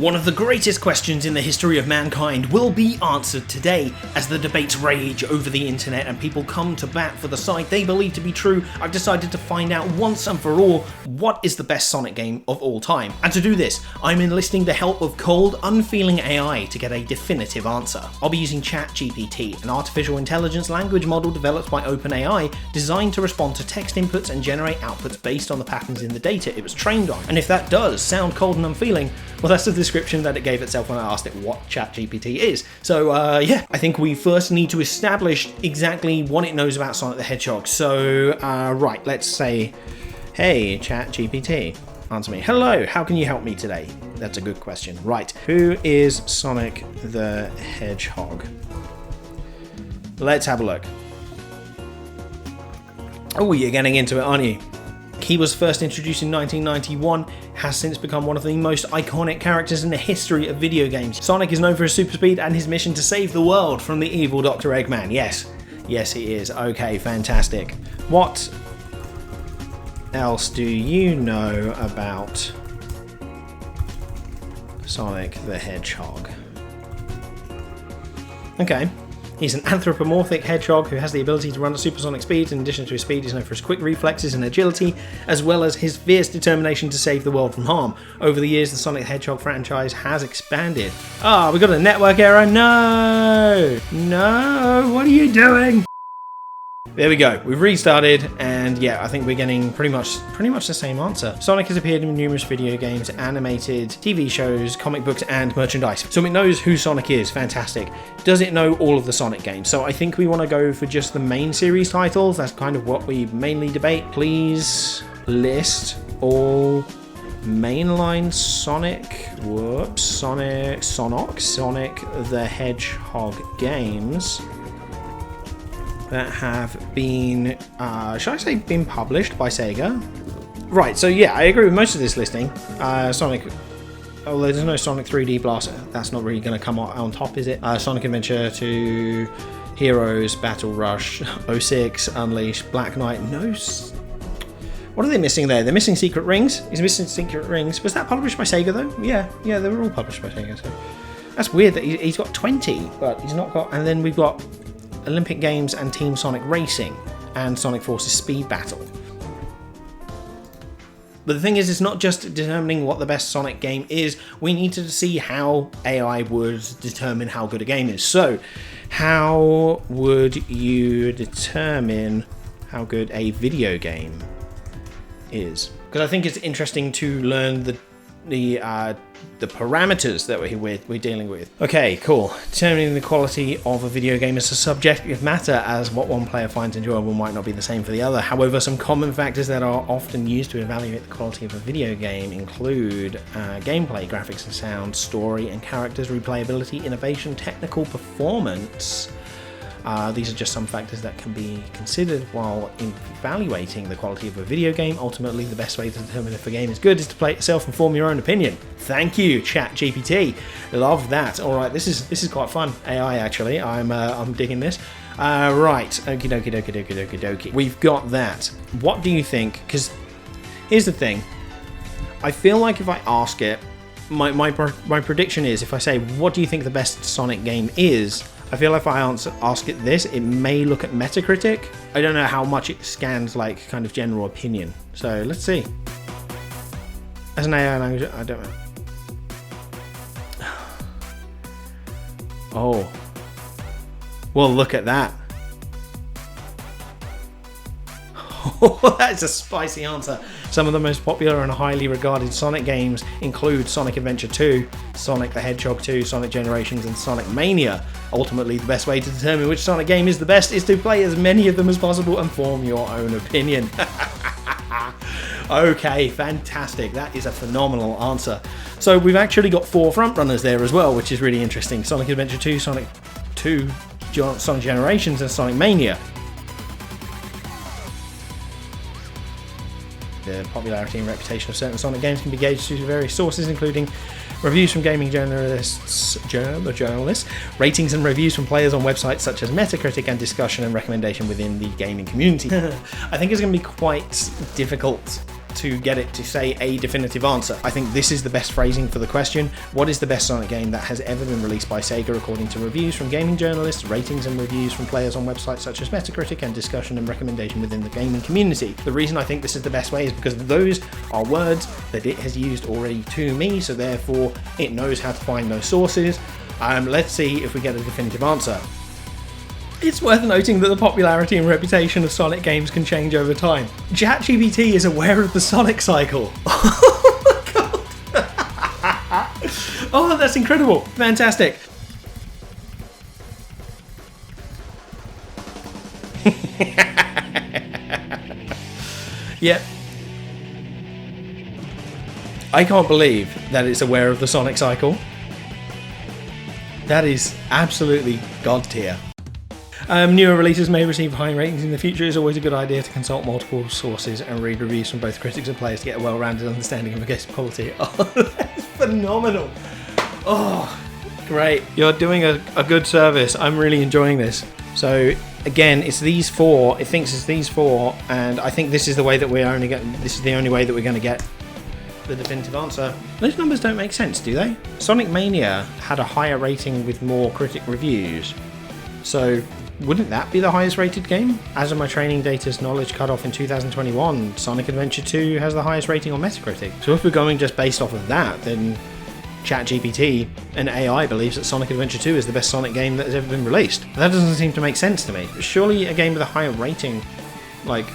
One of the greatest questions in the history of mankind will be answered today. As the debates rage over the internet and people come to bat for the side they believe to be true, I've decided to find out once and for all what is the best Sonic game of all time. And to do this, I'm enlisting the help of cold, unfeeling AI to get a definitive answer. I'll be using ChatGPT, an artificial intelligence language model developed by OpenAI designed to respond to text inputs and generate outputs based on the patterns in the data it was trained on. And if that does sound cold and unfeeling, well, that's the description that it gave itself when I asked it what ChatGPT is. So yeah, I think we first need to establish exactly what it knows about Sonic the Hedgehog. So right, let's say, hey ChatGPT, answer me. Hello, how can you help me today? That's a good question. Right, who is Sonic the Hedgehog? Let's have a look. Oh, you're getting into it, aren't you? He was first introduced in 1991, has since become one of the most iconic characters in the history of video games. Sonic is known for his super speed and his mission to save the world from the evil Dr. Eggman. Yes he is. Okay, fantastic. What else do you know about Sonic the Hedgehog? Okay. He's an anthropomorphic hedgehog who has the ability to run at supersonic speeds. In addition to his speed, he's known for his quick reflexes and agility, as well as his fierce determination to save the world from harm. Over the years, the Sonic the Hedgehog franchise has expanded. We got a network error. No, what are you doing? There we go, we've restarted, and yeah, I think we're getting pretty much the same answer. Sonic has appeared in numerous video games, animated TV shows, comic books, and merchandise. So it knows who Sonic is, fantastic. Does it know all of the Sonic games? So I think we want to go for just the main series titles. That's kind of what we mainly debate. Please list all mainline Sonic the Hedgehog games that have been, should I say been published by Sega? Right, so yeah, I agree with most of this listing. Sonic, although there's no Sonic 3D Blast, that's not really going to come on top, is it? Sonic Adventure 2, Heroes, Battle Rush, 06, Unleashed, Black Knight, what are they missing there? They're missing Secret Rings. He's missing Secret Rings. Was that published by Sega though? Yeah, they were all published by Sega. So that's weird that he's got 20, but he's not got, and then we've got Olympic Games and Team Sonic Racing and Sonic Forces Speed Battle. But the thing is, it's not just determining what the best Sonic game is, we need to see how AI would determine how good a game is. So, how would you determine how good a video game is? Because I think it's interesting to learn the parameters that we're dealing with. Okay, cool. Determining the quality of a video game is a subjective matter, as what one player finds enjoyable might not be the same for the other. However, some common factors that are often used to evaluate the quality of a video game include gameplay, graphics and sound, story and characters, replayability, innovation, technical performance. These are just some factors that can be considered while evaluating the quality of a video game. Ultimately, the best way to determine if a game is good is to play it yourself and form your own opinion. Thank you, ChatGPT. Love that. All right, this is quite fun. AI, actually. I'm digging this. Right, okie dokie. We've got that. What do you think? Because here's the thing. I feel like if I ask it, my prediction is, if I say, what do you think the best Sonic game is? I feel like if I ask it this, it may look at Metacritic. I don't know how much it scans like kind of general opinion. So let's see. As an AI language, I don't know. Oh. Well, look at that. That's a spicy answer. Some of the most popular and highly regarded Sonic games include Sonic Adventure 2, Sonic the Hedgehog 2, Sonic Generations, and Sonic Mania. Ultimately, the best way to determine which Sonic game is the best is to play as many of them as possible and form your own opinion. Okay, fantastic. That is a phenomenal answer. So we've actually got 4 frontrunners there as well, which is really interesting. Sonic Adventure 2, Sonic Generations, and Sonic Mania. The popularity and reputation of certain Sonic games can be gauged through various sources, including reviews from gaming journalists, ratings and reviews from players on websites such as Metacritic, and discussion and recommendation within the gaming community. I think it's going to be quite difficult to get it to say a definitive answer. I think this is the best phrasing for the question. What is the best Sonic game that has ever been released by Sega according to reviews from gaming journalists, ratings and reviews from players on websites such as Metacritic, and discussion and recommendation within the gaming community? The reason I think this is the best way is because those are words that it has used already to me, so therefore it knows how to find those sources. Let's see if we get a definitive answer. It's worth noting that the popularity and reputation of Sonic games can change over time. ChatGPT is aware of the Sonic cycle. Oh my god! Oh, that's incredible. Fantastic. Yep. I can't believe that it's aware of the Sonic cycle. That is absolutely god tier. Newer releases may receive high ratings in the future. It's always a good idea to consult multiple sources and read reviews from both critics and players to get a well-rounded understanding of a game's quality. Oh, that's phenomenal. Oh, great. You're doing a good service. I'm really enjoying this. So again, it's these four. It thinks it's these four, and I think this is the way that we're only getting. This is the only way that we're going to get the definitive answer. Those numbers don't make sense, do they? Sonic Mania had a higher rating with more critic reviews. So wouldn't that be the highest rated game? As of my training data's knowledge cutoff in 2021, Sonic Adventure 2 has the highest rating on Metacritic. So if we're going just based off of that, then ChatGPT and AI believes that Sonic Adventure 2 is the best Sonic game that has ever been released. That doesn't seem to make sense to me. Surely a game with a higher rating, like,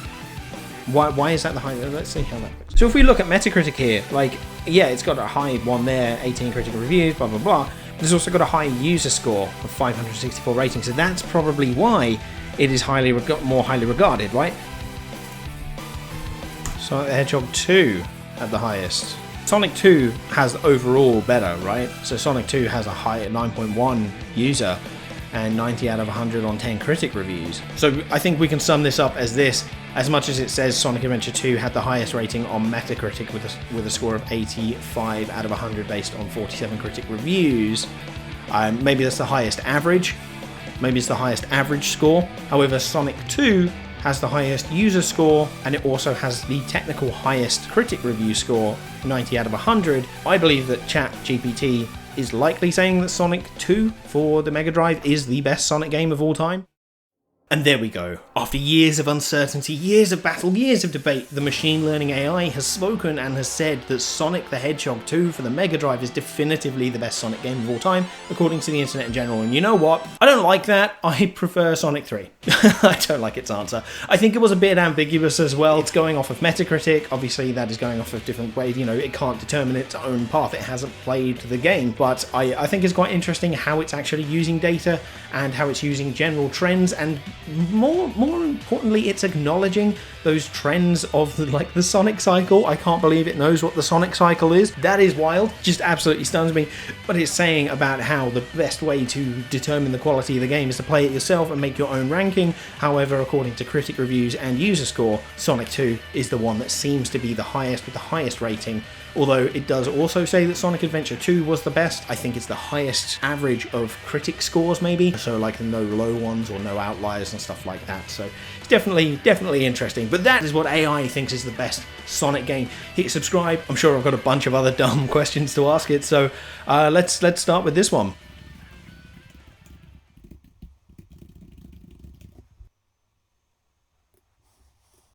why is that the high? Let's see how that works. So if we look at Metacritic here, like, yeah, it's got a high one there, 18 critical reviews, blah, blah, blah. There's also got a high user score of 564 ratings, so that's probably why it is more highly regarded, right? Sonic the Hedgehog 2 at the highest. Sonic 2 has overall better, right? So Sonic 2 has a high 9.1 user and 90 out of 100 on 10 critic reviews. So I think we can sum this up as this. As much as it says Sonic Adventure 2 had the highest rating on Metacritic with a score of 85 out of 100 based on 47 critic reviews, maybe that's the highest average. Maybe it's the highest average score. However, Sonic 2 has the highest user score, and it also has the technical highest critic review score, 90 out of 100. I believe that ChatGPT is likely saying that Sonic 2 for the Mega Drive is the best Sonic game of all time. And there we go. After years of uncertainty, years of battle, years of debate, the machine learning AI has spoken and has said that Sonic the Hedgehog 2 for the Mega Drive is definitively the best Sonic game of all time, according to the internet in general. And you know what? I don't like that. I prefer Sonic 3. I don't like its answer. I think it was a bit ambiguous as well. It's going off of Metacritic. Obviously, that is going off of different ways. You know, it can't determine its own path. It hasn't played the game. But I think it's quite interesting how it's actually using data and how it's using general trends, and more importantly, it's acknowledging those trends of the Sonic cycle. I can't believe it knows what the Sonic cycle is. That is wild. Just absolutely stuns me. But it's saying about how the best way to determine the quality of the game is to play it yourself and make your own ranking. However, according to critic reviews and user score, Sonic 2 is the one that seems to be the highest with the highest rating. Although it does also say that Sonic Adventure 2 was the best. I think it's the highest average of critic scores, maybe. So like no low ones or no outliers and stuff like that. So it's definitely interesting. But that is what AI thinks is the best Sonic game. Hit subscribe. I'm sure I've got a bunch of other dumb questions to ask it. So let's start with this one.